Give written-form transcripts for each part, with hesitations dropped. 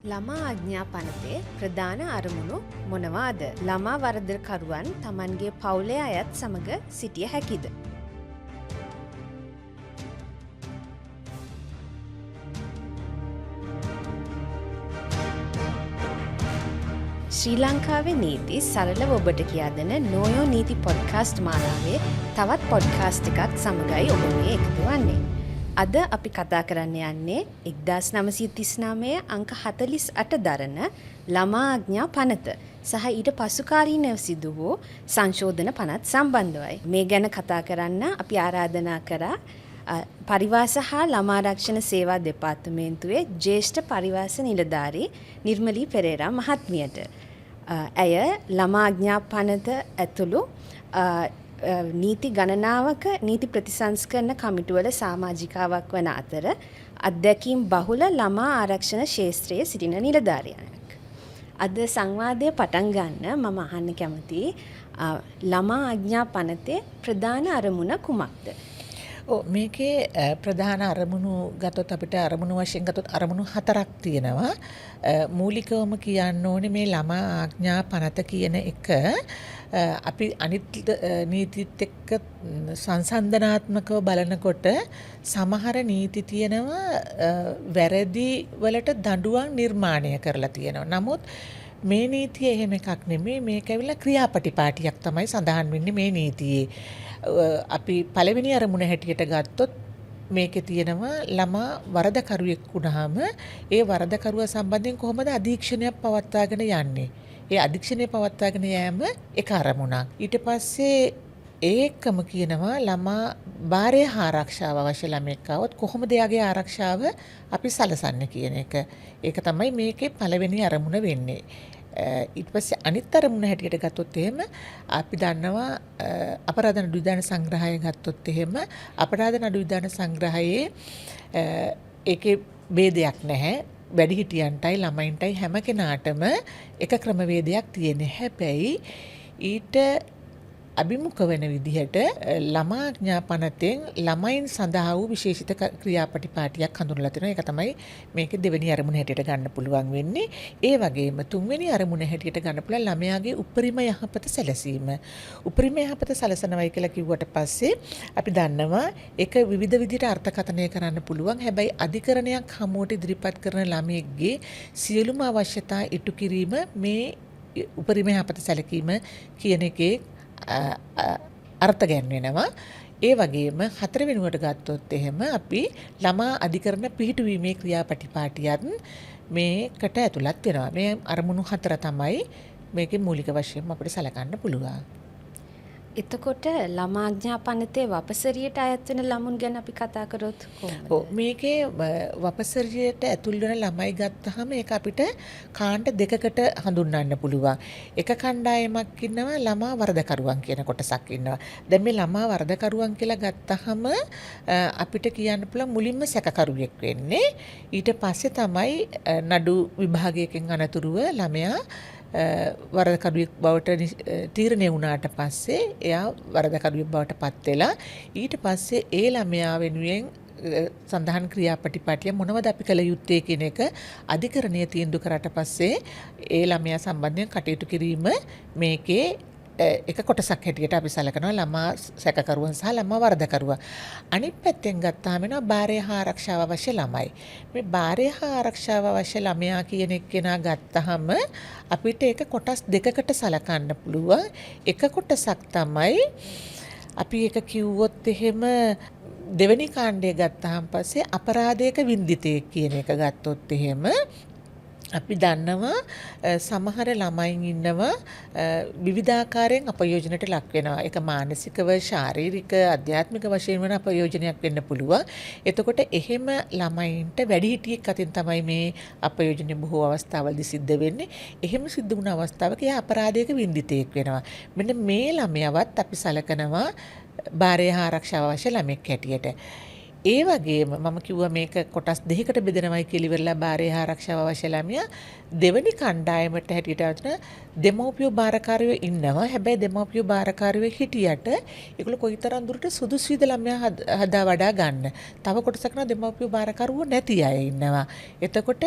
ළමා ආඥා පනතේ ප්‍රධාන අරමුණු මොනවාද? ළමා වරදකරුවන් තමන්ගේ පවුලේ අයත් සමග සිටිය හැකිද? ශ්‍රී ලංකාවේ නීති සරලව ඔබට කියා දෙන නෝයෝ නීති පොඩ්කාස්ට් මාලාවේ තවත් පොඩ්කාස්ට් එකක් සමගයි ඔබ මේ එකතු වන්නේ. අද අපි කතා කරන්න යන්නේ 1939 අංක 48 දරන ළමා ආඥා පනත සහ ඊට පසුකාලීනව සිදු වූ සංශෝධන පනත් සම්බන්ධවයි. මේ ගැන කතා කරන්න අපි ආරාධනා කරා පරිවාස හා ළමා ආරක්ෂණ සේවා දෙපාර්තමේන්තුවේ ජ්‍යෙෂ්ඨ පරිවාස නිලධාරී නිර්මලී පෙරේරා මහත්මියට. ඇය ළමා ආඥා පනත ඇතුළු නීති ගණනාවක නීති ප්‍රතිසංස්කරණ කමිටුවල සමාජිකාවක් වන අතර අත්දැකීම් බහුල ළමා ආරක්ෂණ ක්ෂේත්‍රයේ සිටින නිලධාරියක්. අද සංවාදය පටන් ගන්න මම අහන්න කැමතියි ළමා ආඥා පනතේ ප්‍රධාන අරමුණ කුමක්ද? මේකේ ප්‍රධාන අරමුණු ගතොත් අපිට අරමුණු වශයෙන් ගතොත් අරමුණු 4ක් තියෙනවා. මූලිකවම කියන්න ඕනේ මේ ළමා ආඥා පනත කියන එක අපි අනිත් නීතිත් එක්ක සංසන්දනාත්මකව බලනකොට සමහර නීති තියෙනවා වැරදි වලට දඬුවම් නිර්මාණය කරලා තියෙනවා. නමුත් මේ නීතිය එහෙම එකක් නෙමෙයි. මේක ඇවිල්ලා ක්‍රියාපටිපාටියක් තමයි සඳහන් වෙන්නේ මේ නීතියේ. අපි පළවෙනි අරමුණ හැටියට ගත්තොත් මේකේ තියෙනවා ළමා වරදකරුවෙක් වුණාම ඒ වරදකරුවා සම්බන්ධයෙන් කොහොමද අධීක්ෂණයක් පවත්වාගෙන යන්නේ? ඒ අධීක්ෂණය පවත්වාගෙන යෑම එක අරමුණක්. ඊට පස්සේ ඒකම කියනවා ළමා බාරය ආරක්ෂාව අවශ්‍ය ළමෙක් આવොත් කොහොමද එයාගේ ආරක්ෂාව අපි සලසන්නේ කියන එක. ඒක තමයි මේකේ පළවෙනි අරමුණ වෙන්නේ. ඊට පස්සේ අනිත් අරමුණ හැටියට ගත්තොත් එහෙම අපි දන්නවා අපරාධ නඩු විධාන සංග්‍රහය ගත්තොත් එහෙම අපරාධ නඩු විධාන සංග්‍රහයේ ඒකේ ભેදයක් නැහැ. වැඩිහිටියන්ටයි ළමයින්ටයි හැම කෙනාටම එක ක්‍රමවේදයක් තියෙන. හැබැයි ඊට අභිමුඛ වෙන විදිහට ළමා ආඥා පනතෙන් ළමයින් සඳහා වූ විශේෂිත ක්‍රියාපටිපාටියක් හඳුන්වලා තියෙනවා. ඒක තමයි මේකේ දෙවෙනි අරමුණ හැටියට ගන්න පුළුවන් වෙන්නේ. ඒ වගේම තුන්වෙනි අරමුණ හැටියට ගන්න පුළුවන් ළමයාගේ උපරිම යහපත සැලසීම. උපරිම යහපත සැලසනවයි කියලා කිව්වට පස්සේ අපි දන්නවා ඒක විවිධ විදිහට අර්ථකථනය කරන්න පුළුවන්. හැබැයි අධිකරණයක් හමුවට ඉදිරිපත් කරන ළමයෙක්ගේ සියලුම අවශ්‍යතා ඉටු කිරීම මේ උපරිම යහපත සැලකීම කියන එකේ අර්ථ ගැන්වෙනවා. ඒ වගේම 4 වෙනුවට ගත්තොත් එහෙම අපි ළමා අධිකරණ පිහිටුවීමේ ක්‍රියාපටිපාටියත් මේකට ඇතුළත් වෙනවා. මේ අරමුණු 4 තමයි මේකේ මූලික වශයෙන් අපිට සලකන්න පුළුවන්. එතකොට ළමා ආඥා පනතේ වපසරියට අයත් වෙන ළමුන් ගැන අපි කතා කරොත් කොහොමද? මේකේ වපසරියට ඇතුල් වෙන ළමයි ගත්තාම ඒක අපිට කාණ්ඩ දෙකකට හඳුන්වන්න පුළුවන්. එක කණ්ඩායමක් ඉන්නවා ළමා වරදකරුවන් කියන කොටසක් ඉන්නවා. දැන් මේ ළමා වරදකරුවන් කියලා ගත්තාම අපිට කියන්න පුළුවන් මුලින්ම සැකකරුවෙක් වෙන්නේ. ඊට පස්සේ තමයි නඩු විභාගයකින් අනතුරුව ළමයා වරදකරුවෙක් බවට තීරණය වුණාට පස්සේ එයා වරදකරුවෙක් බවට පත් වෙලා ඊට පස්සේ ඒ ළමයා වෙනුවෙන් සඳහන් ක්‍රියාපටිපාටිය මොනවද අපි කළ යුත්තේ කියන එක අධිකරණය තීන්දුව කරාට පස්සේ ඒ ළමයා සම්බන්ධයෙන් කටයුතු කිරීම මේකේ එක කොටසක් හැටියට අපි සලකනවා ළමා සැකකරුවන් සහ ළමා වරදකරුවා. අනිත් පැත්තෙන් ගත්තාම වෙනවා බාරය හා ආරක්ෂාව අවශ්‍ය ළමයි. මේ බාරය හා ආරක්ෂාව අවශ්‍ය ළමයා කියන එක්කෙනා ගත්තාම අපිට ඒක කොටස් දෙකකට සලකන්න පුළුවන්. එක කොටසක් තමයි අපි ඒක කිව්වොත් එහෙම දෙවෙනි කාණ්ඩය ගත්තාම පස්සේ අපරාධයක වින්දිතයෙක් කියන එක ගත්තොත් එහෙම අපි දන්නවා සමහර ළමයින් ඉන්නවා විවිධාකාරයෙන් අපයෝජනයට ලක් වෙනවා. ඒක මානසිකව, ශාරීරික, අධ්‍යාත්මික වශයෙන් වෙන අපයෝජනයක් වෙන්න පුළුවන්. එතකොට එහෙම ළමයින්ට වැඩිහිටියෙක් අතින් තමයි මේ අපයෝජන බොහෝ අවස්ථාවලදී සිද්ධ වෙන්නේ. එහෙම සිද්ධ වුණ අවස්ථාවක එයා අපරාධයක වින්දිතයෙක් වෙනවා. මෙන්න මේ ළමයාවත් අපි සලකනවා බාරය හා ආරක්ෂාව අවශ්‍ය ළමෙක් හැටියට. ඒ වගේම මම කිව්වා මේක කොටස් දෙකකට බෙදෙනවයි කියලා ඉවරලා බාරය ආරක්ෂාව අවශ්‍ය ළමයා දෙවෙනි කණ්ඩායමට හැටියට දෙමව්පියෝ බාරකාරයෝ ඉන්නවා. හැබැයි දෙමව්පියෝ බාරකාරයෝ හිටියට ඒගොල්ලෝ කොයිතරම් දුරට සුදුසුයිද ළමයා හදා වඩා ගන්න. තව කොටසක් නම් දෙමව්පියෝ බාරකරුවෝ නැති අය ඉන්නවා. එතකොට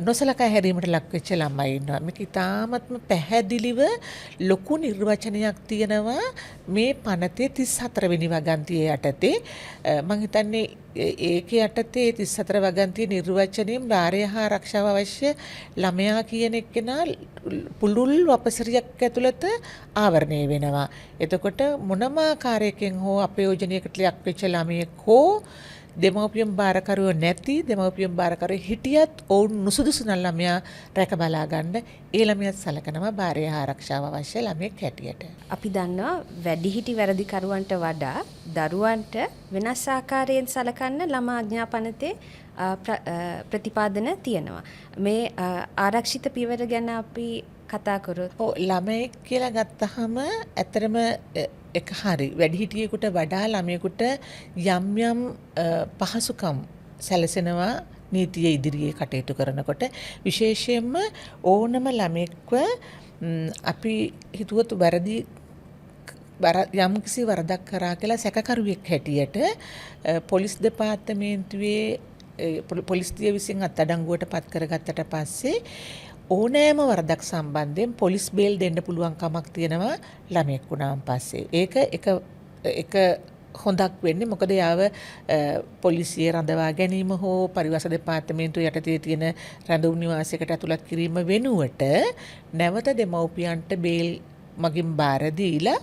නොසලකා හැරීමට ලක් වෙච්ච ළමයි ඉන්නවා. මේක ඉතාමත්ම පැහැදිලිව ලොකු නිර්වචනයක් තියෙනවා මේ පනතේ 34 වෙනි වගන්තියේ යටතේ. මම හිතන්නේ ඒකේ යටතේ 34 වගන්තියේ නිර්වචනයෙන් බාරය හා ආරක්ෂාව අවශ්‍ය ළමයා කියන එක්කෙනා පුළුල් වපසරියක් ඇතුළත ආවරණය වෙනවා. එතකොට මොනම ආකාරයකින් හෝ අපයෝජනයකට ලක් වෙච්ච ළමයෙක් හෝ දෙමව්පියන් බාරකරුවෝ නැති දෙමව්පියන් බාරකරුවෝ හිටියත් ඔවුන් නුසුදුසු නම් ළමයා රැක බලා ගන්න ඒ ළමයාත් සලකනවා බාරය හා ආරක්ෂාව අවශ්‍ය ළමයෙක් හැටියට. අපි දන්නවා වැඩිහිටි වැරදිකරුවන්ට වඩා දරුවන්ට වෙනස් ආකාරයෙන් සලකන්න ළමා ආඥා පනතේ ප්‍රතිපාදන තියෙනවා. මේ ආරක්ෂිත පියවර ගැන අපි කතා කරොත් ළමයෙක් කියලා ගත්තහම ඇත්තටම එක හරි වැඩිහිටියෙකුට වඩා ළමයෙකුට යම් යම් පහසුකම් සැලසෙනවා නීතිය ඉදිරියේ කටයුතු කරනකොට විශේෂයෙන්ම ඕනම ළමෙක්ව අපි හිතුවත් යම් කිසි වරදක් කරා කියලා සැකකරුවෙක් හැටියට පොලිස් දෙපාර්තමේන්තුවේ පොලිස්තිය විසින් අත්අඩංගුවට පත් කරගත්තට පස්සේ ඕනෑම වරදක් සම්බන්ධයෙන් පොලිස් බේල් දෙන්න පුළුවන් කමක් තියෙනවා ළමයෙක් වුණාන් පස්සේ. ඒක එක හොඳක් වෙන්නේ මොකද යාව පොලිසිය රඳවා ගැනීම හෝ පරිවස දෙපාර්තමේන්තුව යටතේ තියෙන රැඳවුම් නිවාසයකට ඇතුළත් කිරීම වෙනුවට නැවත දෙමව්පියන්ට බේල් මගින් බාර දීලා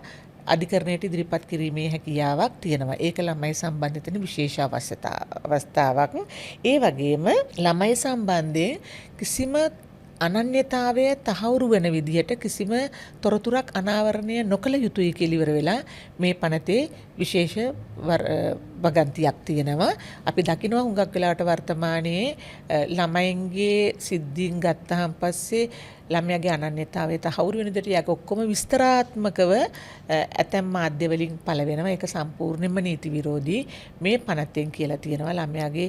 අධිකරණයට ඉදිරිපත් කිරීමේ හැකියාවක් තියෙනවා. ඒක ළමයි සම්බන්ධයෙන් විශේෂ අවස්ථාවක්. ඒ වගේම ළමයි සම්බන්ධයෙන් කිසිම අනන්‍යතාවය තහවුරු වෙන විදිහට කිසිම තොරතුරක් අනාවරණය නොකළ යුතුයි කියලා ඉවර වෙලා මේ පනතේ විශේෂ වගන්තියක් තියෙනවා. අපි දකිනවා හුඟක් වෙලාවට වර්තමානයේ ළමයින්ගේ සිද්ධීන් ගත්තාන් පස්සේ ළමයාගේ අනන්‍යතාවය තහවුරු වෙන විදිහට යාක ඔක්කොම විස්තරාත්මකව ඇතැම් මාධ්‍ය වලින් පළ වෙනවා. ඒක සම්පූර්ණයෙන්ම නීති විරෝධී. මේ පනතෙන් කියලා තියෙනවා ළමයාගේ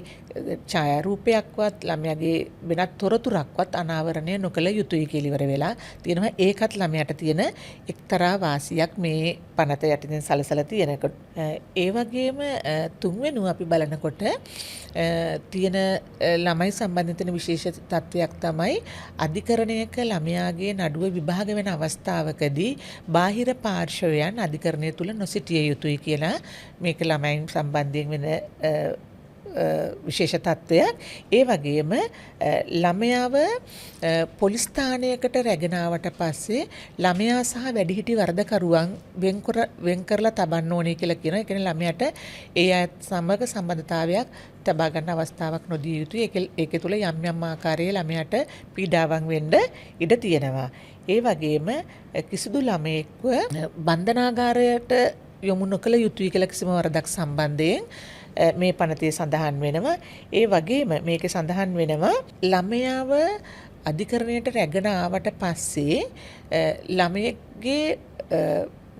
ඡායාරූපයක්වත් ළමයාගේ වෙනත් තොරතුරක්වත් අනාවරණය නොකළ යුතුයි කියලා ඉවර වෙලා තියෙනවා. ඒකත් ළමයාට තියෙන එක්තරා වාසියක් මේ පනත යටින් සලසලා තියෙනකොට. ඒ වගේම තුන්වෙනුව අපි බලනකොට තියෙන ළමයි සම්බන්ධයෙන් විශේෂ තත්වයක් තමයි අධිකරණයක ළමයාගේ නඩුව විභාග වෙන අවස්ථාවකදී බාහිර පාර්ශවයන් අධිකරණය තුල නොසිටිය යුතුයි කියලා මේක ළමයින් සම්බන්ධයෙන් වෙන විශේෂ තත්වයක්. ඒ වගේම ළමයාව පොලිස් ස්ථානයකට රැගෙන ආවට පස්සේ ළමයා සහ වැඩිහිටි වරදකරුවන් වෙන් කරලා තබන්න ඕනේ කියලා කියනවා. ඒ කියන්නේ ළමයාට ඒ අයත් සමග සම්බන්ධතාවයක් තබා ගන්න අවස්ථාවක් නොදිය යුතුයි. ඒකේ තුල යම් යම් ආකාරයේ ළමයාට පීඩාවන් වෙන්න ඉඩ තියෙනවා. ඒ වගේම කිසිදු ළමයෙක්ව බන්ධනාගාරයට යොමු නොකළ යුතුයි කියලා කිසිම වරදක් සම්බන්ධයෙන් මේ පනතේ සඳහන් වෙනවා. ඒ වගේම මේකේ සඳහන් වෙනවා ළමයාව අධිකරණයට රැගෙන ආවට පස්සේ ළමයෙක්ගේ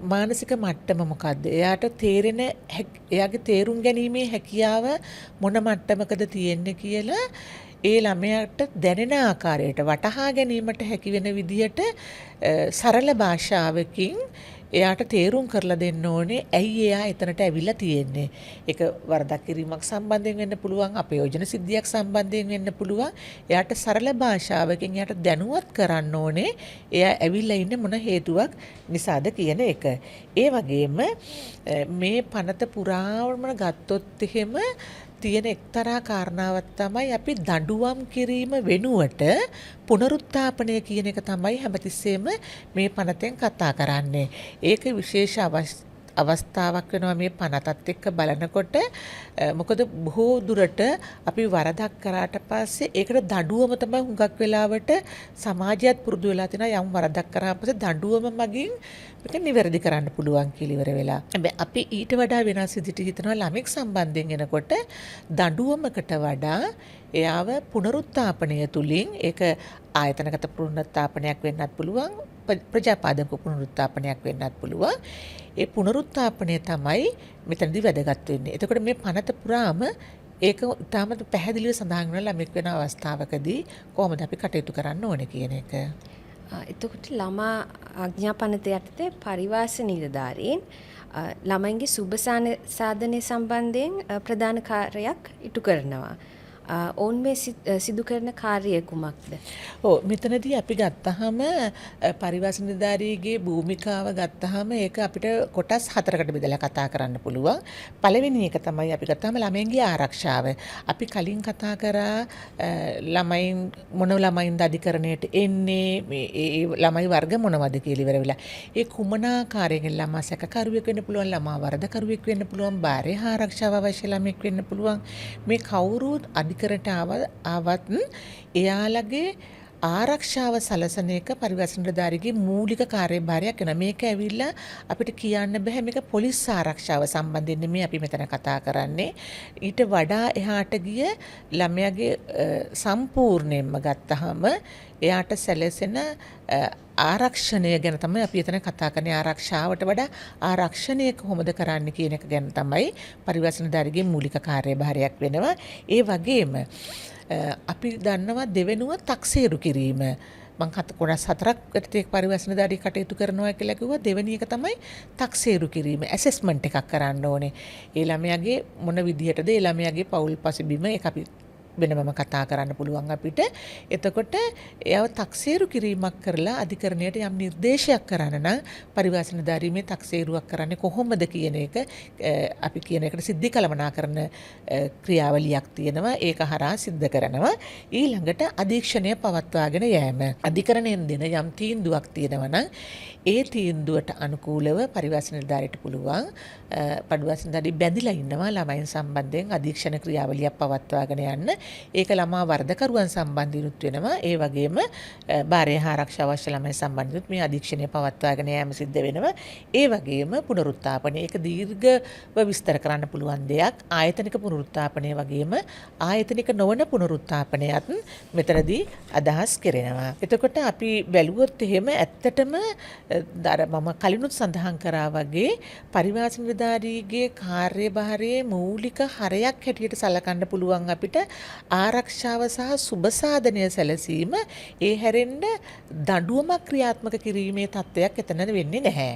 මානසික මට්ටම මොකද්ද? එයාට තේරෙන එයාගේ තේරුම් ගැනීමේ හැකියාව මොන මට්ටමකද තියෙන්නේ කියලා ඒ ළමයාට දැනෙන ආකාරයට වටහා ගැනීමට හැකි වෙන විදියට සරල භාෂාවකින් එයාට තේරුම් කරලා දෙන්න ඕනේ ඇයි එයා එතනට ඇවිල්ලා තියෙන්නේ. ඒක වරදක් කිරීමක් සම්බන්ධයෙන් වෙන්න පුළුවන්, අපයෝජන සිද්ධියක් සම්බන්ධයෙන් වෙන්න පුළුවන්. එයාට සරල භාෂාවකින් එයාට දැනුවත් කරන්න ඕනේ එයා ඇවිල්ලා ඉන්නේ මොන හේතුවක් නිසාද කියන එක. ඒ වගේම මේ පනත පුරාවම ගත්තොත් එහෙම තියෙන එක්තරා කාරණාවක් තමයි අපි දඬුවම් කිරීම වෙනුවට පුනරුත්ථාපනය කියන එක තමයි හැමතිස්සෙම මේ පනතෙන් කතා කරන්නේ. ඒක විශේෂ අවස්ථාවක් වෙනවා මේ පනතත් එක්ක බලනකොට. මොකද බොහෝ දුරට අපි වරදක් කරාට පස්සේ ඒකට දඬුවම තමයි හුඟක් වෙලාවට සමාජයත් පුරුදු වෙලා තියෙනවා. යම් වරදක් කරාම පස්සේ දඬුවම මගින් මේක නිවැරදි කරන්න පුළුවන් කියලා ඉවර වෙලා. හැබැයි අපි ඊට වඩා වෙනස් විදිහට හිතනවා ළමෙක් සම්බන්ධයෙන් එනකොට දඬුවමකට වඩා එයාව පුනරුත්ථාපනය තුලින් ඒක ආයතනගත පුනරුත්ථාපනයක් වෙන්නත් පුළුවන්, ප්‍රජාපාදක පුනරුත්ථාපනයක් වෙන්නත් පුළුවන්. ඒ පුනරුත්ථාපනය තමයි මෙතනදී වැදගත් වෙන්නේ. එතකොට මේ පනත පුරාම ඒක තාමත් පැහැදිලිව සඳහන් වෙනවා ළමෙක් වෙන අවස්ථාවකදී කොහොමද අපි කටයුතු කරන්න ඕනේ කියන එක. එතකොට ළමා ආඥාපනත යටතේ පරිවාස නිලධාරීන් ළමයින්ගේ සාධනය සම්බන්ධයෙන් ප්‍රධාන කාර්යයක් ඉටු කරනවා. ඔවුන් මේ සිදු කරන කාර්යය කුමක්ද? මෙතනදී අපි ගත්තහම පරිවාස නිලධාරීගේ භූමිකාව ගත්තහම ඒක අපිට කොටස් 4කට බෙදලා කතා කරන්න පුළුවන්. පළවෙනි එක තමයි අපි ගත්තාම ළමයින්ගේ ආරක්ෂාව. අපි කලින් කතා කරා ළමයින් මොන ළමයින්ද අධිකරණයට එන්නේ, මේ ළමයි වර්ග මොනවද කියලා ඉවර වෙලා. ඒ කුමනාකාරයෙන් ළමා සැකකරුවෙක් වෙන්න පුළුවන්, ළමා වරදකරුවෙක් වෙන්න පුළුවන්, බාහිර ආරක්ෂාව අවශ්‍ය ළමෙක් වෙන්න පුළුවන්. මේ කවුරුත් අධිකරණයට ආවත් එයාලගේ ආරක්ෂාව සලසන එක පරිවාස නිලධාරිගේ මූලික කාර්යභාරයක් වෙනවා. මේක ඇවිල්ලා අපිට කියන්න බෑ මේක පොලිස් ආරක්ෂාව සම්බන්ධයෙන් නෙමෙයි අපි මෙතන කතා කරන්නේ. ඊට වඩා එහාට ගිය ළමයාගේ සම්පූර්ණයෙන්ම ගත්තහම එයාට සැලසෙන ආරක්ෂණය ගැන තමයි අපි එතන කතා කරන්නේ. ආරක්ෂාවට වඩා ආරක්ෂණය කොහොමද කරන්න කියන එක ගැන තමයි පරිවාස නිලධාරිගේ මූලික කාර්යභාරයක් වෙනවා. ඒ වගේම අපි දන්නවා දෙවෙනුව තක්සේරු කිරීම. මං කොටස් 4ක් යටතේ පරිවාස නිලධාරී කටයුතු කරනවා කියලා කිව්වා. දෙවෙනි එක තමයි තක්සේරු කිරීම. ඇසෙස්මන්ට් එකක් කරන්න ඕනේ. ඒ ළමයාගේ මොන විදිහටද ඒ ළමයාගේ පෞල් පසුබිම ඒක අපි වෙනමම කතා කරන්න පුළුවන් අපිට. එතකොට එයාව තක්සේරු කිරීමක් කරලා අධිකරණයට යම් නිර්දේශයක් කරන්න නම් පරිවාස නිලධාරී මේ තක්සේරුවක් කරන්නේ කොහොමද කියන එක අපි කියන එකට සිද්ධි කළමනාකරන ක්‍රියාවලියක් තියෙනවා. ඒක හරහා සිද්ධ කරනවා. ඊළඟට අධීක්ෂණය පවත්වාගෙන යෑම. අධිකරණයෙන් දෙන යම් තීන්දුවක් තියෙනවා නම් ඒ තීන්දුවට අනුකූලව පරිවාස නිලධාරියට පුළුවන් පරිවාස නිලධාරී බැඳිලා ඉන්නවා ළමයින් සම්බන්ධයෙන් අධීක්ෂණ ක්‍රියාවලියක් පවත්වාගෙන යන්න. ඒක ළමා වර්ධකරුවන් සම්බන්ධිනුත් වෙනවා. ඒ වගේම බාහිර ආරක්ෂා අවශ්‍ය ළමයි සම්බන්ධිනුත් මේ අධීක්ෂණය පවත්වාගෙන යාම සිද්ධ වෙනවා. ඒ වගේම පුනරුත්ථාපනය. ඒක දීර්ඝව විස්තර කරන්න පුළුවන් දෙයක්. ආයතනික පුනරුත්ථාපනය වගේම ආයතනික නොවන පුනරුත්ථාපනයත් මෙතනදී අදහස් කෙරෙනවා. එතකොට අපි බැලුවොත් එහෙම ඇත්තටම මම කලිනුත් සඳහන් කරා වගේ පරිවාස නිලධාරීගේ කාර්යභාරයේ මූලික හරයක් හැටියට සලකන්න පුළුවන් අපිට ආරක්ෂාව සහ සුබසාධනය සැලසීම. ඒ හැරෙන්න දඬුවමක් ක්‍රියාත්මක කිරීමේ තත්ත්වයක් එතන වෙන්නේ නැහැ.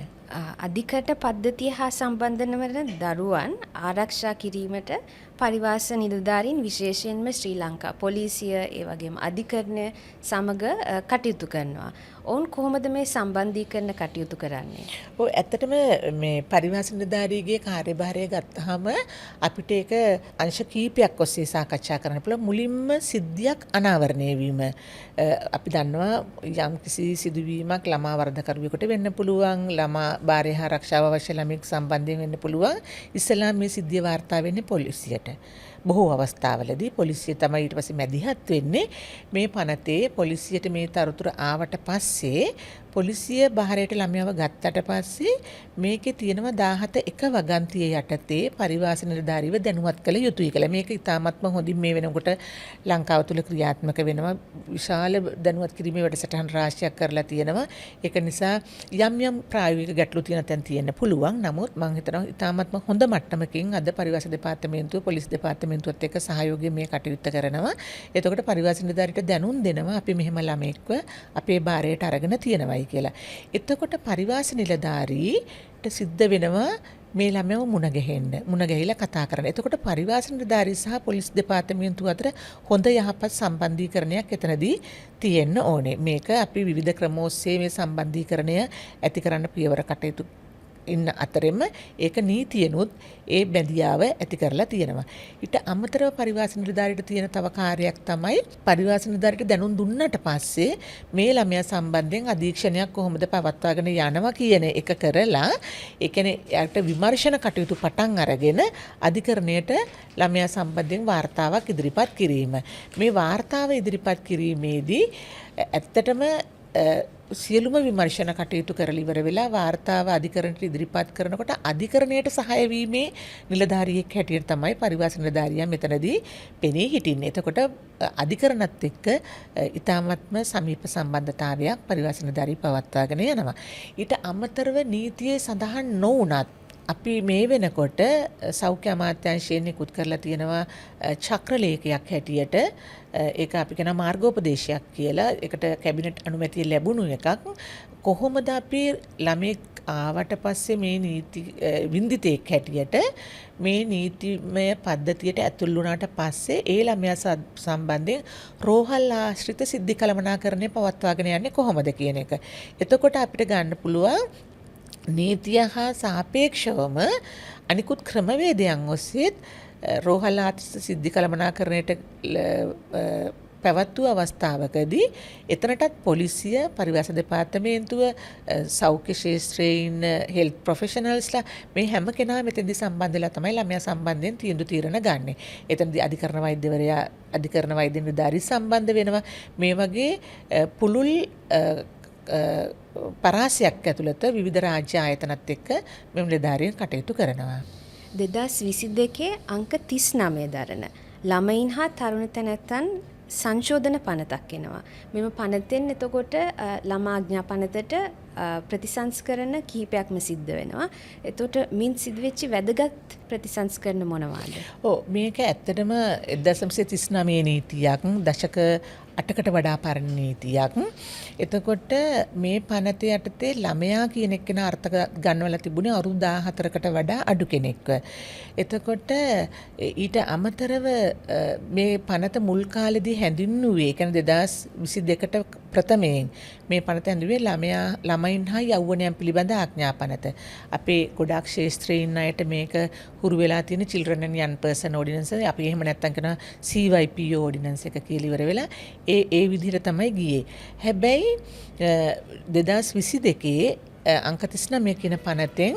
අධිකට පද්ධතිය හා සම්බන්ධන වන දරුවන් ආරක්ෂා කිරීමට පරිවාස නිලධාරීන් විශේෂයෙන්ම ශ්‍රී ලංකා පොලිසිය ඒ වගේම අධිකරණය සමග කටයුතු කරනවා. ඔවුන් කොහොමද මේ සම්බන්ධීකරණ කටයුතු කරන්නේ? ඇත්තටම මේ පරිවාස නිලධාරීගේ කාර්යභාරය ගත්තාම අපිට ඒක අංශ කීපයක් ඔස්සේ සාකච්ඡා කරන්න පුළුවන්. මුලින්ම සිද්ධියක් අනාවරණය වීම. අපි දන්නවා යම් කිසි සිදුවීමක් ළමා වරදකරුවෙකුට වෙන්න පුළුවන්, ළමා බාහිර ආරක්ෂාව අවශ්‍ය ළමෙක් සම්බන්ධයෙන් වෙන්න පුළුවන්. ඉස්සෙල්ලා මේ සිද්ධිය වාර්තා වෙන්නේ පොලිසියට. බොහෝ අවස්ථාවලදී පොලිසිය තමයි ඊට පස්සේ මැදිහත් වෙන්නේ. මේ පනතේ පොලිසියට මේ තොරතුරු ආවට පස්සේ පොලිසිය බාහිරයට ළමයව ගත්තට පස්සේ මේකේ තියෙනවා 17 එක වගන්තිය යටතේ පරිවාස නිලධාරීව දැනුවත් කළ යුතුයි කියලා. මේක ඉතාමත්ම හොඳින් මේ වෙනකොට ලංකාව තුල ක්‍රියාත්මක වෙනවා. විශාල දැනුවත් කිරීමේ වැඩසටහන් රාශියක් කරලා තියෙනවා. ඒක නිසා යම් ප්‍රායෝගික ගැටලු තියෙන තැන් තියෙන්න පුළුවන්. නමුත් මම හිතනවා ඉතාමත්ම හොඳ මට්ටමකින් අද පරිවාස දෙපාර්තමේන්තුව පොලිස් දෙපාර්තමේන්තුවත් එක්ක සහයෝගයෙන් මේ කටයුත්ත කරනවා. එතකොට පරිවාස නිලධාරීට දැනුම් දෙනවා අපි මෙහෙම ළමෙක්ව අපේ බාරයට අරගෙන තියෙනවා කියලා. එතකොට පරිවාස නිලධාරීට සිද්ධ වෙනවා මේ ළමයව මුණ ගැහිලා කතා කරන්න. එතකොට පරිවාස නිලධාරී සහ පොලිස් දෙපාර්තමේන්තුව අතර හොඳ යහපත් සම්බන්ධීකරණයක් එතනදී තියෙන්න ඕනේ. මේක අපි විවිධ ක්‍රම ඔස්සේ මේ සම්බන්ධීකරණය ඇති කරන්න පියවර කටයුතු ඉන්න අතරෙම ඒක නීතියනොත් ඒ බැඳියාව ඇති කරලා තියෙනවා. ඊට අමතරව පරිවාස නිලධාරියට තියෙන තව කාර්යයක් තමයි පරිවාස නිලධාරියට දැනුම් දුන්නට පස්සේ මේ ළමයා සම්බන්ධයෙන් අධීක්ෂණයක් කොහොමද පවත්වාගෙන යනවා කියන එක කරලා ඒ කියන්නේ යාට විමර්ශන කටයුතු පටන් අරගෙන අධිකරණයට ළමයා සම්බන්ධයෙන් වාර්තාවක් ඉදිරිපත් කිරීම. මේ වාර්තාව ඉදිරිපත් කිරීමේදී ඇත්තටම සියලුම විමර්ශන කටයුතු කරලා ඉවර වෙලා වාර්තාව අධිකරණයට ඉදිරිපත් කරනකොට අධිකරණයට සහාය වීමේ නිලධාරියෙක් හැටියට තමයි පරිවාස නිලධාරියා මෙතනදී පෙනී හිටින්නේ. එතකොට අධිකරණත් එක්ක ඊ타මත්ම සමීප සම්බන්ධතාවයක් පරිවාස නිලධාරී පවත්වාගෙන යනවා. ඊට අමතරව නීතියේ සඳහන් නොවුනත් අපි මේ වෙනකොට සෞඛ්‍ය අමාත්‍යාංශයෙන් නිකුත් කරලා තියෙනවා චක්‍රලේඛයක් හැටියට ඒක අපි කියන මාර්ගෝපදේශයක් කියලා. ඒකට කැබිනට් අනුමැතිය ලැබුණු එකක්. කොහොමද අපි ළමෙක් ආවට පස්සේ මේ නීති වින්දිතෙක් හැටියට මේ නීතිමය පද්ධතියට ඇතුල් වුණාට පස්සේ ඒ ළමයා සම්බන්ධයෙන් රෝහල් ආශ්‍රිත සිද්ධි කළමනාකරණය පවත්වාගෙන යන්නේ කොහොමද කියන එක. එතකොට අපිට ගන්න පුළුවන් නීතිය හා සාපේක්ෂවම අනිකුත් ක්‍රමවේදයන් ඔස්සේත් රෝහල් ආශ්‍රිත සිද්ධි කළමනාකරණයට පැවැත්වූ අවස්ථාවකදී එතනටත් පොලිසිය පරිවැස දෙපාර්තමේන්තුව සෞඛ්‍ය ශාස්ත්‍රයේ ඉන්න හෙල්ත් ප්‍රොෆෙෂනල්ස්ලා මේ හැම කෙනාම මෙතෙන්දී සම්බන්ධ වෙලා තමයි ළමයා සම්බන්ධයෙන් තීරණ ගන්නෙ. එතනදී අධිකරණ වෛද්‍යවරයා අධිකරණ වෛද්‍ය නිලධාරී සම්බන්ධ වෙනවා. මේ වගේ පුළුල් පරාසයක් ඇතුළත විවිධ රාජ්‍ය ආයතනත් එක්ක මෙම නිලධාරීන් කටයුතු කරනවා. 2022 අංක 39 දරන ළමයින් හා තරුණ තැනැත්තන් සංශෝධන පනතක් එනවා. මෙම පනතෙන් එතකොට ළමා ආඥා පනතට ප්‍රතිසංස්කරණ කිහිපයක්ම සිද්ධ වෙනවා. එතකොට මින් සිදුවෙච්ච වැදගත් ප්‍රතිසංස්කරණ මොනවාද? මේක ඇත්තටම 1939 නීතියක් දශක 8කට වඩා පරණ නීතියක්. එතකොට මේ පනත යටතේ ළමයා කියන එක්කෙනා අර්ථ ගන්නවලා තිබුණේ අවුරුදු 14කට වඩා අඩු කෙනෙක්ව. එතකොට ඊට අමතරව මේ පනත මුල් කාලෙදී හැඳින්වුවේ කියන්නේ 2022ට ප්‍රථමයෙන් මේ පනත හැඳින්වුවේ ළමයින් හා යෞවනයන් පිළිබඳ ආඥා පනත. අපේ ගොඩාක් ශාස්ත්‍රීයන් අයට මේක හුරු වෙලා තියෙන children and young person ordinance අපි එහෙම නැත්තම් කරන CYPO ordinance එක කියලා ඉවර වෙලා ඒ විදිහට තමයි ගියේ. හැබැයි 2022 අංක 39 කියන පනතෙන්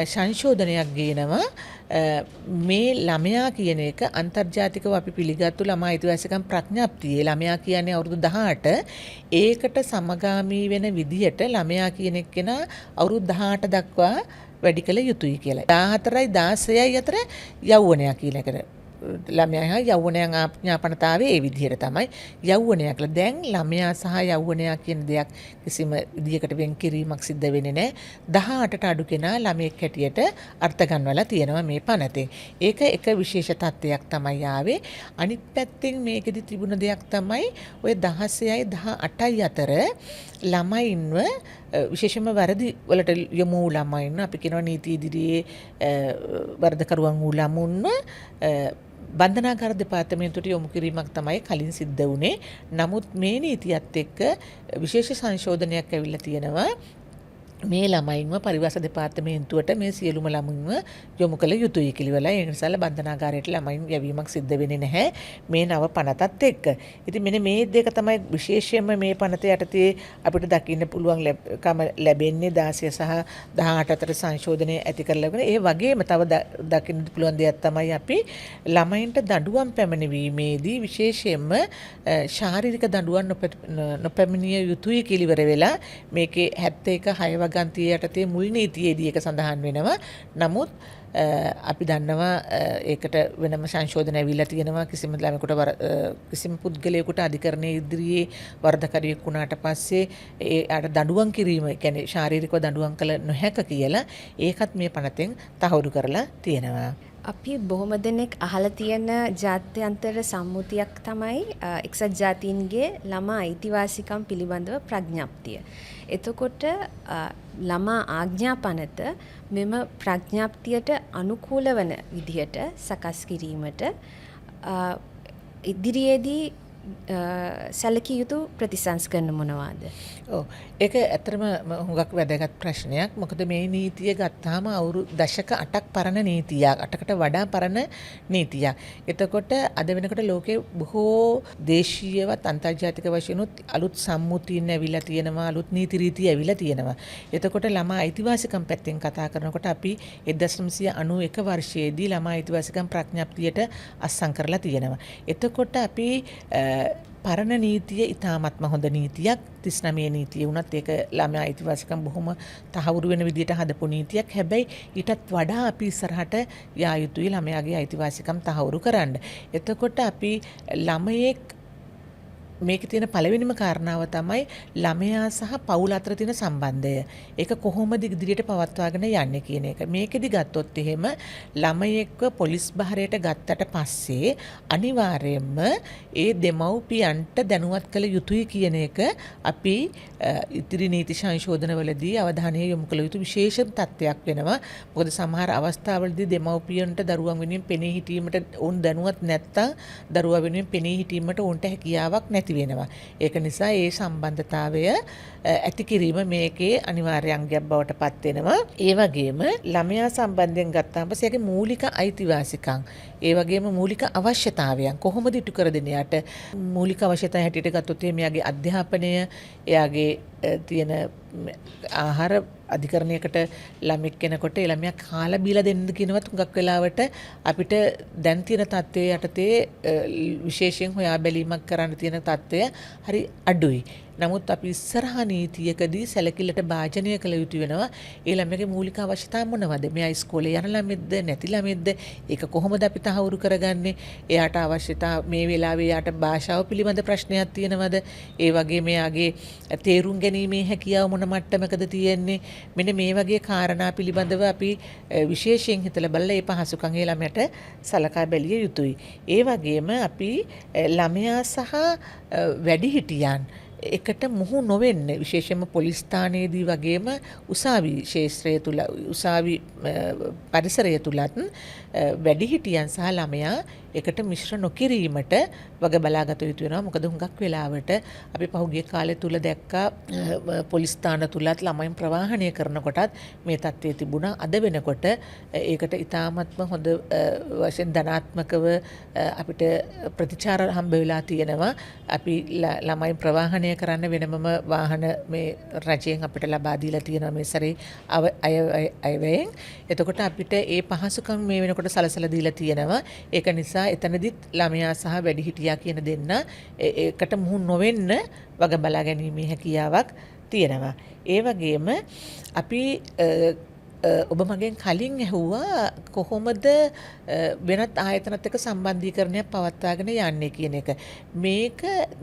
සංශෝධනයක් ගේනවා මේ ළමයා කියන එක අන්තර්ජාතිකව අපි පිළිගත්තු ළමා අයිතිවාසිකම් ප්‍රඥාප්තියේ ළමයා කියන්නේ අවුරුදු 18 ඒකට සමගාමී වෙන විදියට ළමයා කියන එක්කෙනා අවුරුදු 18 දක්වා වැඩි කළ යුතුයි කියලා. 14යි 16යි අතර යෞවනයා කියන එකට ළමයා හා යෞවනයන් ආඥාපනතාවේ ඒ විදිහට තමයි යෞවනයා කියලා. දැන් ළමයා සහ යෞවනයා කියන දෙයක් කිසිම විදියකට වෙන් කිරීමක් සිද්ධ වෙන්නේ නැහැ. 18ට අඩු කෙනා ළමෙක් හැටියට අර්ථ ගන්නවලා තියෙනවා මේ පනතේ. ඒක එක විශේෂ තත්ත්වයක් තමයි ආවේ. අනිත් පැත්තෙන් මේකෙදි තිබුණ දෙයක් තමයි ඔය 16යි 18යි අතර ළමයින්ව විශේෂම වැරදි වලට යොමු වූ ළමයින් අපි කියනවා නීති ඉදිරියේ වරදකරුවන් වූ ළමුන්ව බන්ධනාගාර දෙපාර්තමේන්තුවට යොමු කිරීමක් තමයි කලින් සිද්ධ වුණේ. නමුත් මේ නීතියත් එක්ක විශේෂ සංශෝධනයක් ඇවිල්ලා තියෙනවා. මේ ළමයින්ව පරිවාස දෙපාර්තමේන්තුවට මේ සියලුම ළමුන්ව යොමු කළ යුතුයි කියලා. ඒ නිසා බන්ධනාගාරයට ළමයින් යැවීමක් සිද්ධ වෙන්නේ නැහැ මේ නව පනතත් එක්ක. ඉතින් මෙන්න මේ දෙක තමයි විශේෂයෙන්ම මේ පනත යටතේ අපිට දකින්න පුළුවන්කම ලැබෙන්නේ 16 සහ 18 අතර සංශෝධනය ඇති කරලාගෙන. ඒ වගේම තව දකින්න පුළුවන් දෙයක් තමයි අපි ළමයින්ට දඬුවම් පැමිණීමේදී විශේෂයෙන්ම ශාරීරික දඬුවම් නොපැමිණිය යුතුයි කියලා ඉවර වෙලා මේකේ 71 6 ගන්තිය යටතේ මුල් නීතියේදී ඒක සඳහන් වෙනවා. නමුත් අපි දන්නවා ඒකට වෙනම සංශෝධන ඇවිල්ලා තියෙනවා. කිසිම ළමයෙකුට කිසිම පුද්ගලයෙකුට අධිකරණයේ ඉදිරියේ වරදකරියෙක් වුණාට පස්සේ ඒට දඬුවම් කිරීම කියන්නේ ශාරීරිකව දඬුවම් කළ නොහැක කියලා ඒකත් මේ පනතෙන් තහවුරු කරලා තියෙනවා. අපි බොහොම දෙනෙක් අහලා තියෙන ජාත්‍යන්තර සම්මුතියක් තමයි එක්සත් ජාතීන්ගේ ළමා අයිතිවාසිකම් පිළිබඳව ප්‍රඥප්තිය. එතකොට ළමා ආඥා පනත මෙම ප්‍රඥප්තියට අනුකූල වන විදිහට සකස් කිරීමට ඉදිරියේදී සැලකිය යුතු ප්‍රතිසංස්කරණ මොනවාද? ඒක ඇත්තටම හුඟක් වැදගත් ප්‍රශ්නයක්. මොකද මේ නීතිය ගත්තාම දශක 8ක් පරණ නීතියක්. 8කට වඩා පරණ නීතියක්. එතකොට අද වෙනකොට ලෝකේ බොහෝ දේශීයවත් අන්තර්ජාතික වශයෙන් අලුත් සම්මුතීන් ඇවිල්ලා තියෙනවා, අලුත් නීති රීති ඇවිල්ලා තියෙනවා. එතකොට ළමා අයිතිවාසිකම් පැත්තෙන් කතා කරනකොට අපි 1991 වර්ෂයේදී ළමා අයිතිවාසිකම් ප්‍රඥප්තියට අත්සන් කරලා තියෙනවා. එතකොට අපි පරණ නීතිය ඉතාමත්ම හොඳ නීතියක්. 39 නීතිය වුණත් ඒක ළමයා අයිතිවාසිකම් බොහොම තහවුරු වෙන විදිහට හදපු නීතියක්. හැබැයි ඊටත් වඩා අපි ඉස්සරහට යා යුතුයි ළමයාගේ අයිතිවාසිකම් තහවුරු කරන්න. එතකොට අපි ළමයෙක් මේකේ තියෙන පළවෙනිම කාරණාව තමයි ළමයා සහ පවුල අතර තියෙන සම්බන්ධය. ඒක කොහොමද ඉදිරියට පවත්වාගෙන යන්නේ කියන එක. මේකෙදි ගත්තොත් එහෙම ළමයෙක්ව පොලිස් බහරයට ගත්තට පස්සේ අනිවාර්යයෙන්ම ඒ දෙමව්පියන්ට දැනුවත් කළ යුතුයි කියන එක අපි ඉදිරි නීති සංශෝධනවලදී අවධානය යොමු කළ යුතු විශේෂ තත්ත්වයක් වෙනවා. මොකද සමහර අවස්ථාවලදී දෙමව්පියන්ට දරුවන් වෙනුවෙන් පෙනී සිටීමට ඔවුන් දැනුවත් නැත්තම් දරුවා වෙනුවෙන් පෙනී සිටීමට ඔවුන්ට හැකියාවක් නැති වෙනවා. ඒක නිසා ඒ සම්බන්ධතාවය ඇති කිරීම මේකේ අනිවාර්ය අංගයක් බවට පත් වෙනවා. ඒ වගේම ළමයා සම්බන්ධයෙන් ගත්තාම පස්සේ මූලික අයිතිවාසිකම්, ඒ වගේම මූලික අවශ්‍යතාවයන් කොහොමද ඉටු කර දෙන්නේ? යට මූලික අවශ්‍යතා හැටියට ගත්තොත් එයාගේ අධ්‍යාපනය, එයාගේ තියෙන ආහාර අධිකරණයකට ළමෙක් කෙනකොට ඒ ළමයා කාලා බීලා දෙන්න කියනවත් හුඟක් වෙලාවට අපිට දැන් තියෙන තත්ත්වයේ යටතේ විශේෂයෙන් හොයා බැලීමක් කරන්න තියෙන තත්ත්වය හරි අඩුයි. නමුත් අපි ඉස්සරහා නීතියකදී සැලකිල්ලට භාජනය කළ යුතු වෙනවා. ඒ ළමයාගේ මූලික අවශ්‍යතා මොනවද? මෙයා ඉස්කෝලේ යන ළමෙක්ද නැති ළමෙක්ද? ඒක කොහොමද අපි තහවුරු කරගන්නේ? එයාට අවශ්‍යතා මේ වෙලාවේ එයාට භාෂාව පිළිබඳ ප්‍රශ්නයක් තියෙනවද? ඒ වගේ මෙයාගේ තේරුම් ගැනීමේ හැකියාව මොන මට්ටමකද තියෙන්නේ? මෙන්න මේ වගේ කාරණා පිළිබඳව අපි විශේෂයෙන් හිතලා බලලා ඒ පහසුකම් ඒ ළමයට සලකා බැලිය යුතුයි. ඒ වගේම අපි ළමයා සහ වැඩිහිටියන් එකට මුහු නොවෙන්න, විශේෂයෙන්ම පොලිස් ස්ථානයේදී වගේම උසාවි ශාස්ත්‍රය තුල, උසාවි පරිසරය තුලත් වැඩිහිටියන් සහ ළමයා එකට මිශ්‍ර නොකිරීමට වග බලාගත යුතු වෙනවා. මොකද හුඟක් වෙලාවට අපි පහුගිය කාලය තුල දැක්කා පොලිස් ස්ථාන තුලත් ළමයින් ප්‍රවාහනය කරනකොටත් මේ තත්ත්වයේ තිබුණා. අද වෙනකොට ඒකට ඉතාමත්ම හොඳ වශයෙන් ධනාත්මකව අපිට ප්‍රතිචාර හම්බ වෙලා තියෙනවා. අපි ළමයින් ප්‍රවාහනය කරන්න වෙනමම වාහන මේ රජයෙන් අපිට ලබා දීලා තියෙනවා මේ සැරේ අයවැයෙන්. එතකොට අපිට ඒ පහසුකම් මේ වෙනකොට සලසලා දීලා තියෙනවා. ඒක නිසා එතනදිත් ළමයා සහ වැඩිහිටියා කියන දෙන්න ඒකට මුහු නොවෙන්න වග බලා ගැනීමේ හැකියාවක් තියෙනවා. ඒ වගේම අපි ඔබ මගෙන් කලින් ඇහුවා කොහොමද වෙනත් ආයතනත් එක්ක සම්බන්ධීකරණයක් පවත්වාගෙන යන්නේ කියන එක. මේක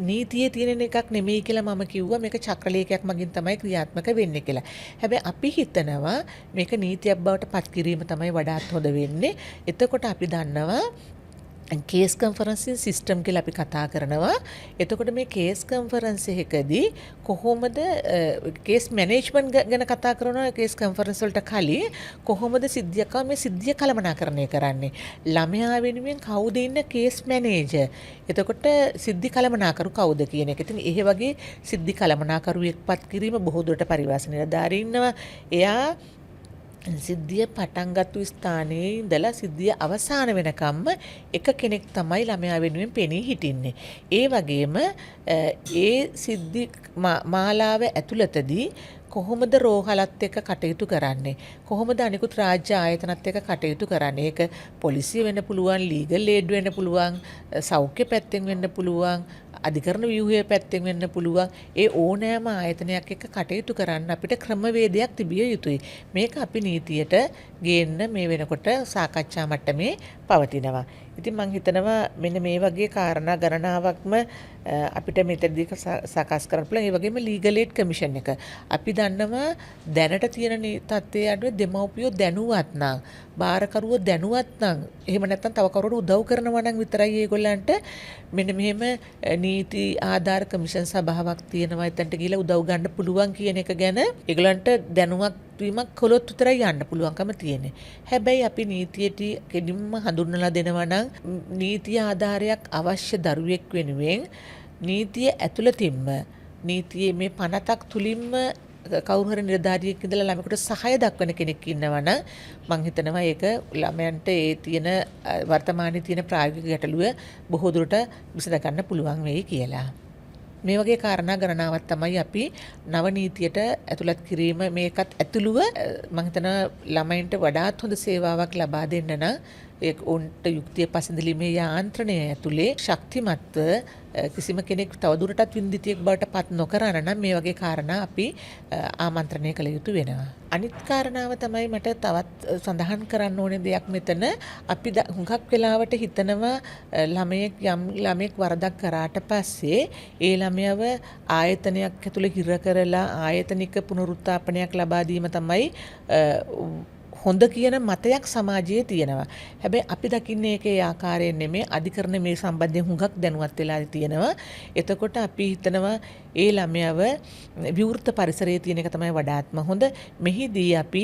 නීතියේ තියෙන එකක් නෙමෙයි කියලා මම කිව්වා. මේක චක්‍රලේඛයක් මගින් තමයි ක්‍රියාත්මක වෙන්නේ කියලා. හැබැයි අපි හිතනවා මේක නීතියක් බවට පත් කිරීම තමයි වඩාත් හොඳ වෙන්නේ. එතකොට අපි දන්නවා කේස් කන්ෆරන්සින් සිස්ටම් කියලා අපි කතා කරනවා. එතකොට මේ කේස් කන්ෆරන්ස් එකකදී කොහොමද කේස් මැනේජ්මන්ට් ගැන කතා කරනවා. කේස් කන්ෆරන්ස් වලට කලින් කොහොමද මේ සිද්ධිය කළමනාකරණය කරන්නේ? ළමයා වෙනුවෙන් කවුද ඉන්න කේස් මැනේජර්? එතකොට සිද්ධි කළමනාකරු කවුද කියන එක. ඉතින් එහෙ වගේ සිද්ධි කළමනාකරුවෙක්පත් කිරීම බොහෝ දුරට පරිවාස නිලධාරී ඉන්නවා. එයා සිද්ධිය පටන්ගත්තු ස්ථානයේ ඉඳලා සිද්ධිය අවසාන වෙනකම්ම එක කෙනෙක් තමයි ළමයා වෙනුවෙන් පෙනී හිටින්නේ. ඒ වගේම ඒ සිද්ධි මාලාව ඇතුළතදී කොහොමද රෝහලත් එක්ක කටයුතු කරන්නේ? කොහොමද අනිකුත් රාජ්‍ය ආයතනත් එක්ක කටයුතු කරන්නේ? ඒක පොලිසිය වෙන්න පුළුවන්, ලීගල් ඒඩ් වෙන්න පුළුවන්, සෞඛ්‍ය පැත්තෙන් වෙන්න පුළුවන්, අධිකරණ ව්‍යුහය පැත්තෙන් වෙන්න පුළුවන්. ඒ ඕනෑම ආයතනයක් එක්ක කටයුතු කරන්න අපිට ක්‍රමවේදයක් තිබිය යුතුයි. මේක අපි නීතියට ගේන්න මේ වෙනකොට සාකච්ඡා මට්ටමේ පවතිනවා. ඉතින් මම හිතනවා මෙන්න මේ වගේ කාරණා ගණනාවක්ම අපිට මෙතනදී සකස් කරන්න පුළුවන්. ඒ වගේම ලීගල් ඒඩ් කමිෂන් එක. අපි දන්නවා දැනට තියෙන තත්ත්වයේ අනුව දෙමව්පියෝ දැනුවත් නම්, බාරකරුවෝ දැනුවත් නම්, එහෙම නැත්නම් තව කවුරුහරි උදව් කරනවා නම් විතරයි ඒගොල්ලන්ට මෙන්න මෙහෙම නීති ආධාර කමිෂන් සභාවක් තියෙනවා. එතනට ගිහලා උදව් ගන්න පුළුවන් කියන එක ගැන ඒගොල්ලන්ට දැනුවත් වීමක් කළොත් විතරයි යන්න පුළුවන්කම තියෙන්නේ. හැබැයි අපි නීතියට කෙලින්ම හඳුන්වලා දෙනවා නම් නීති ආධාරයක් අවශ්‍ය දරුවෙක් වෙනුවෙන් නීතිය ඇතුළතින්ම නීතියේ මේ පනතක් තුලින්ම කවුරු හරි නිලධාරියෙක් ඉඳලා ළමයෙකුට සහාය දක්වන කෙනෙක් ඉන්නවා නම් මම හිතනවා ඒක ළමයන්ට ඒ තියෙන වර්තමානයේ තියෙන ප්‍රායෝගික ගැටලුව බොහෝ දුරට විසඳ ගන්න පුළුවන් වෙයි කියලා. මේ වගේ කාරණා ගණනාවක් තමයි අපි නව නීතියට ඇතුළත් කිරීම මේකත් ඇතුළුව මම හිතනවා ළමයින්ට වඩාත් හොඳ සේවාවක් ලබා දෙන්න නම් ඔවුන්ට යුක්තිය පසඳලීමේ යාන්ත්‍රණය ඇතුලේ ශක්තිමත්ව කිසිම කෙනෙක් තවදුරටත් වින්දිතියෙක් බවට පත් නොකරන නම් මේ වගේ කාරණා අපි ආමන්ත්‍රණය කළ යුතු වෙනවා. අනිත් කාරණාව තමයි මට තවත් සඳහන් කරන්න ඕනේ දෙයක් මෙතන. අපි හුඟක් වෙලාවට හිතනවා ළමයෙක් වරදක් කරාට පස්සේ ඒ ළමයව ආයතනයක් ඇතුලේ හිර කරලා ආයතනික පුනරුත්ථාපනයක් ලබා දීම තමයි හොඳ කියන මතයක් සමාජයේ තියෙනවා. හැබැයි අපි දකින්නේ ඒකේ ආකාරයෙන් නෙමෙයි. අධිකරණ මේ සම්බන්ධයෙන් හුඟක් දැනුවත් වෙලා තියෙනවා. එතකොට අපි හිතනවා ඒ ළමයව විවෘත පරිසරයේ තියෙන එක තමයි වඩාත්ම හොඳ. මෙහිදී අපි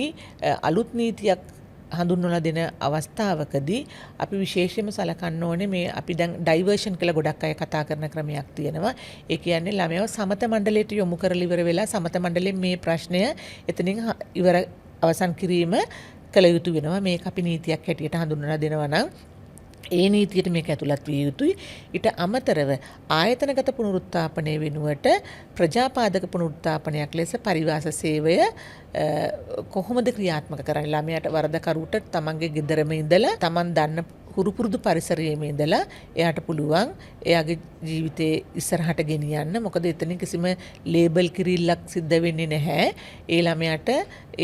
අලුත් නීතියක් හඳුන්වලා දෙන අවස්ථාවකදී අපි විශේෂයෙන්ම සලකන්න ඕනේ මේ අපි දැන් ඩයිවර්ෂන් කියලා ගොඩක් අය කතා කරන ක්‍රමයක් තියෙනවා. ඒ කියන්නේ ළමයව සමත මණ්ඩලයට යොමු කරලා ඉවර වෙලා සමත මණ්ඩලයෙන් මේ ප්‍රශ්නය එතනින් ඉවර අවසන් කිරීම කළ යුතු වෙනවා. මේක අපි නීතියක් හැටියට හඳුන්වලා දෙනවා නම් ඒ නීතියට මේක ඇතුළත් විය යුතුයි. ඊට අමතරව ආයතනගත පුනරුත්ථාපනය වෙනුවට ප්‍රජාපාදක පුනරුත්ථාපනයක් ලෙස පරිවාස සේවය කොහොමද ක්‍රියාත්මක කරන්නේ? ළමයාට වරදකරුට තමන්ගේ ගෙදරම ඉඳලා තමන් දන්න හුරුපුරුදු පරිසරයේම ඉඳලා එයාට පුළුවන් එයාගේ ජීවිතේ ඉස්සරහට ගෙනියන්න. මොකද එතනින් කිසිම ලේබල් කිරිල්ලක් සිද්ධ වෙන්නේ නැහැ. ඒ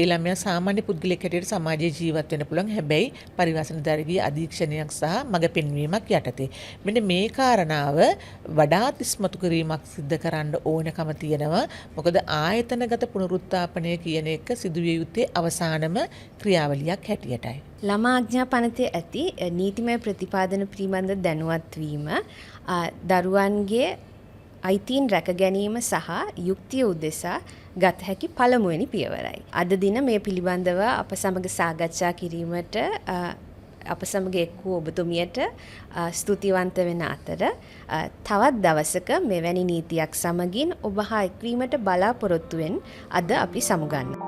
ළමයා සාමාන්‍ය පුද්ගලයෙක් හැටියට සමාජයේ ජීවත් වෙන්න පුළුවන්. හැබැයි පරිවාස නිලධාරිගේ අධීක්ෂණයක් සහ මඟ පෙන්වීමක් යටතේ. මෙන්න මේ කාරණාව වඩාත් ඉස්මතු කිරීමක් සිද්ධ කරන්න ඕනකම තියෙනවා. මොකද ආයතනගත පුනරුත්ථාපනය කියන එක සිදුවිය යුත්තේ අවසානම ක්‍රියාවලියක් හැටියටයි. ළමා ආඥා පනතේ ඇති නීතිමය ප්‍රතිපාදන පිළිබඳ දැනුවත් වීම දරුවන්ගේ අයිතීන් රැක ගැනීම සහ යුක්තිය උදෙසා ගත හැකි පළමුවෙනි පියවරයි. අද දින මේ පිළිබඳව අප සමග සාකච්ඡා කිරීමට අප සමග එක් වූ ඔබතුමියට ස්තුතිවන්ත වෙන අතර තවත් දවසක මෙවැනි නීතියක් සමගින් ඔබ හා එක්වීමට බලාපොරොත්තුවෙන් අද අපි සමුගන්නවා.